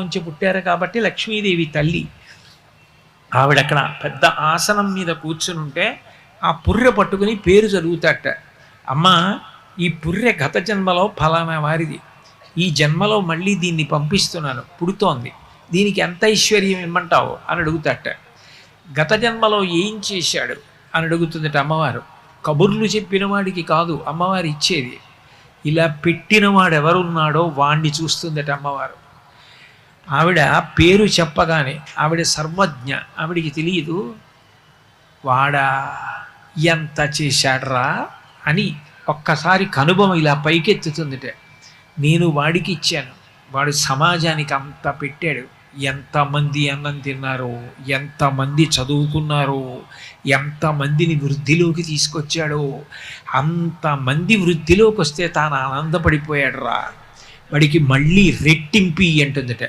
నుంచి పుట్టారు కాబట్టి లక్ష్మీదేవి తల్లి. ఆవిడక్కడ పెద్ద ఆసనం మీద కూర్చుని ఉంటే ఆ పుర్రె పట్టుకుని పేరు చదువుతాట. అమ్మ, ఈ పుర్రె గత జన్మలో ఫలానా వారిది, ఈ జన్మలో మళ్ళీ దీన్ని పంపిస్తున్నాను, పుడుతోంది, దీనికి ఎంత ఐశ్వర్యం ఇమ్మంటావు అని అడుగుతాట. గత జన్మలో ఏం చేశాడు అని అడుగుతుందట అమ్మవారు. కబుర్లు చెప్పిన వాడికి కాదు అమ్మవారు ఇచ్చేది, ఇలా పెట్టినవాడు ఎవరున్నాడో వాణ్ణి చూస్తుందట అమ్మవారు. ఆవిడ పేరు చెప్పగానే ఆవిడ సర్వజ్ఞ, ఆవిడికి తెలియదు వాడా ఎంత చేశాడ్రా అని ఒక్కసారి కనుబొమ ఇలా పైకెత్తుతుందిట. నేను వాడికి ఇచ్చాను, వాడు సమాజానికి అంత పెట్టాడు, ఎంతమంది అన్నం తిన్నారో, ఎంతమంది చదువుకున్నారో, ఎంతమందిని వృద్ధిలోకి తీసుకొచ్చాడో, అంతమంది వృద్ధిలోకి వస్తే తాను ఆనందపడిపోయాడు రా, వాడికి మళ్ళీ రెట్టింపి అంటుందట.